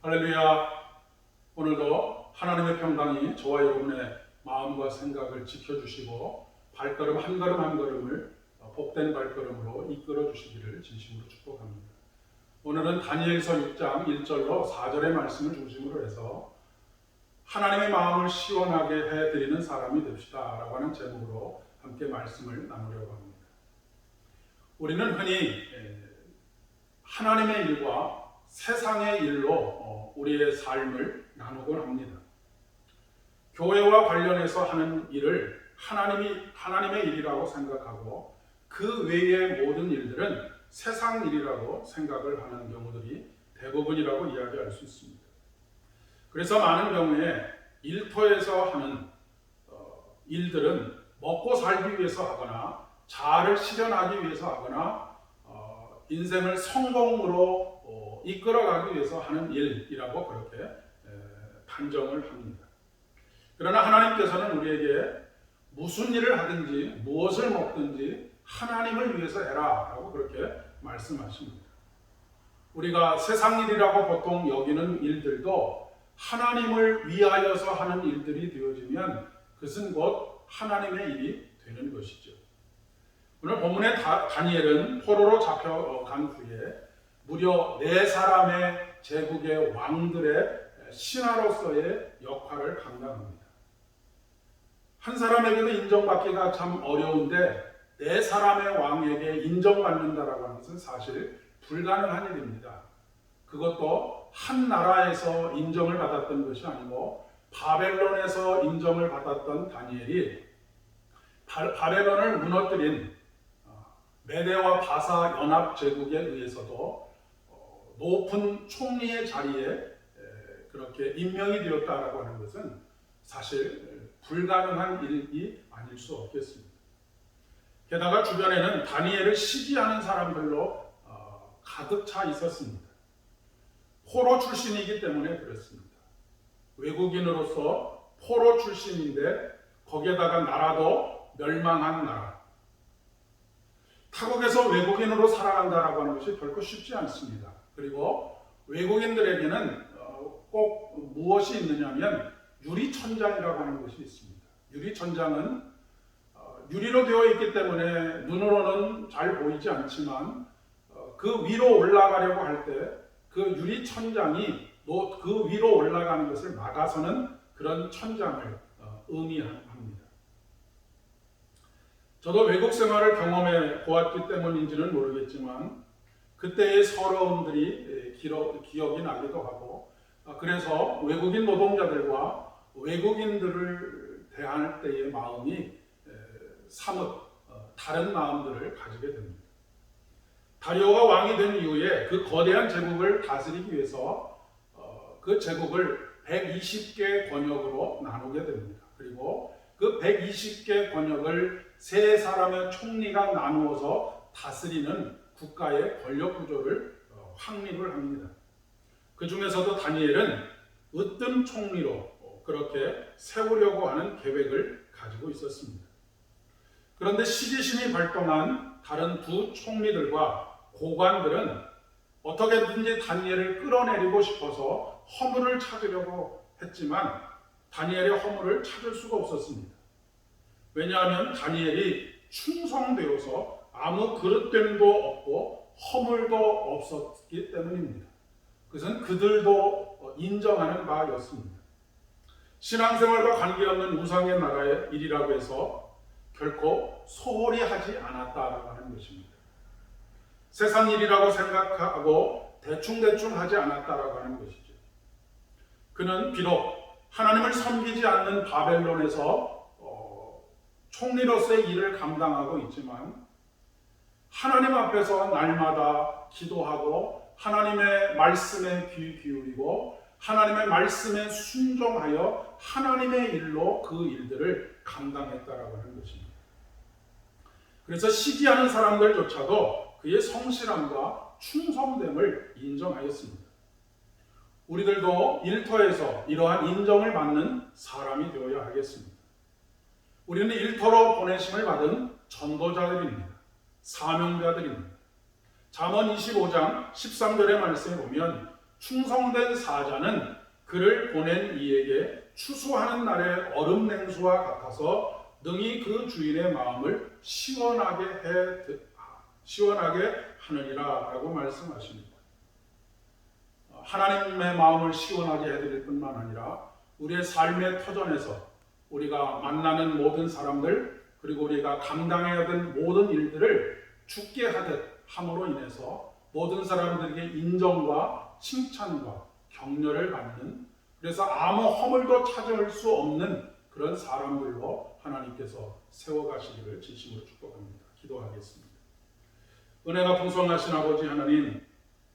할렐루야. 오늘도 하나님의 평강이 저와 여러분의 마음과 생각을 지켜주시고 발걸음 한 걸음 한 걸음을 복된 발걸음으로 이끌어 주시기를 진심으로 축복합니다. 오늘은 다니엘서 6장 1절로 4절의 말씀을 중심으로 해서 하나님의 마음을 시원하게 해드리는 사람이 됩시다 라고 하는 제목으로 함께 말씀을 나누려고 합니다. 우리는 흔히 하나님의 일과 세상의 일로 우리의 삶을 나누곤 합니다. 교회와 관련해서 하는 일을 하나님의 일이라고 생각하고 그 외의 모든 일들은 세상 일이라고 생각을 하는 경우들이 대부분이라고 이야기할 수 있습니다. 그래서 많은 경우에 일터에서 하는 일들은 먹고 살기 위해서 하거나 자아를 실현하기 위해서 하거나 인생을 성공으로 이끌어가기 위해서 하는 일이라고 그렇게 판정을 합니다. 그러나 하나님께서는 우리에게 무슨 일을 하든지 무엇을 먹든지 하나님을 위해서 해라 라고 그렇게 말씀하십니다. 우리가 세상 일이라고 보통 여기는 일들도 하나님을 위하여서 하는 일들이 되어지면 그것은 곧 하나님의 일이 되는 것이죠. 오늘 본문의 다니엘은 포로로 잡혀간 후에 무려 4사람의 제국의 왕들의 신하로서의 역할을 감당합니다. 한 사람에게도 인정받기가 참 어려운데 4사람의 왕에게 인정받는다라고 하는 것은 사실 불가능한 일입니다. 그것도 한 나라에서 인정을 받았던 것이 아니고 바벨론에서 인정을 받았던 다니엘이 바벨론을 무너뜨린 메대와 바사 연합 제국에 의해서도 높은 총리의 자리에 그렇게 임명이 되었다라고 하는 것은 사실 불가능한 일이 아닐 수 없겠습니다. 게다가 주변에는 다니엘을 시기하는 사람들로 가득 차 있었습니다. 포로 출신이기 때문에 그렇습니다. 외국인으로서 포로 출신인데 거기에다가 나라도 멸망한 나라. 타국에서 외국인으로 살아간다라고 하는 것이 결코 쉽지 않습니다. 그리고 외국인들에게는 꼭 무엇이 있느냐면 유리천장이라고 하는 것이 있습니다. 유리천장은 유리로 되어 있기 때문에 눈으로는 잘 보이지 않지만 그 위로 올라가려고 할 때 그 유리천장이 그 위로 올라가는 것을 막아서는 그런 천장을 의미합니다. 저도 외국 생활을 경험해 보았기 때문인지는 모르겠지만 그때의 서러움들이 기억이 나기도 하고 그래서 외국인 노동자들과 외국인들을 대할 때의 마음이 사뭇 다른 마음들을 가지게 됩니다. 다리오가 왕이 된 이후에 그 거대한 제국을 다스리기 위해서 그 제국을 120개 권역으로 나누게 됩니다. 그리고 그 120개 권역을 3사람의 총리가 나누어서 다스리는 국가의 권력 구조를 확립을 합니다. 그 중에서도 다니엘은 으뜸 총리로 그렇게 세우려고 하는 계획을 가지고 있었습니다. 그런데 시기심이 발동한 다른 2 총리들과 고관들은 어떻게든지 다니엘을 끌어내리고 싶어서 허물을 찾으려고 했지만 다니엘의 허물을 찾을 수가 없었습니다. 왜냐하면 다니엘이 충성되어서 아무 그릇됨도 없고 허물도 없었기 때문입니다. 그것은 그들도 인정하는 바였습니다. 신앙생활과 관계없는 우상의 나라의 일이라고 해서 결코 소홀히 하지 않았다라고 하는 것입니다. 세상 일이라고 생각하고 대충대충 하지 않았다라고 하는 것이죠. 그는 비록 하나님을 섬기지 않는 바벨론에서 총리로서의 일을 감당하고 있지만 하나님 앞에서 날마다 기도하고 하나님의 말씀에 귀 기울이고 하나님의 말씀에 순종하여 하나님의 일로 그 일들을 감당했다라고 하는 것입니다. 그래서 시기하는 사람들조차도 그의 성실함과 충성됨을 인정하였습니다. 우리들도 일터에서 이러한 인정을 받는 사람이 되어야 하겠습니다. 우리는 일터로 보내심을 받은 전도자들입니다. 사명자들입니다. 잠언 25장 13절의 말씀에 보면 충성된 사자는 그를 보낸 이에게 추수하는 날의 얼음 냉수와 같아서 능히 그 주인의 마음을 시원하게 하느니라라고 말씀하십니다. 하나님의 마음을 시원하게 해드릴 뿐만 아니라 우리의 삶의 터전에서 우리가 만나는 모든 사람들, 그리고 우리가 감당해야 되는 모든 일들을 죽게 하듯 함으로 인해서 모든 사람들에게 인정과 칭찬과 격려를 받는, 그래서 아무 허물도 찾을 수 없는 그런 사람들로 하나님께서 세워가시기를 진심으로 축복합니다. 기도하겠습니다. 은혜가 풍성하신 아버지 하나님,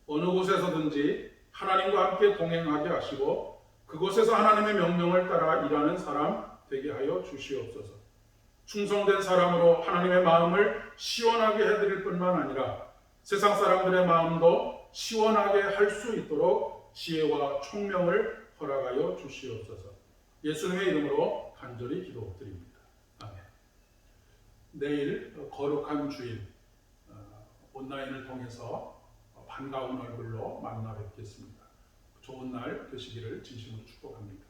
어느 곳에서든지 하나님과 함께 동행하게 하시고 그곳에서 하나님의 명령을 따라 일하는 사람 되게 하여 주시옵소서. 충성된 사람으로 하나님의 마음을 시원하게 해드릴 뿐만 아니라 세상 사람들의 마음도 시원하게 할 수 있도록 지혜와 총명을 허락하여 주시옵소서. 예수님의 이름으로 간절히 기도드립니다. 아멘. 내일 거룩한 주일 온라인을 통해서 반가운 얼굴로 만나 뵙겠습니다. 좋은 날 되시기를 진심으로 축복합니다.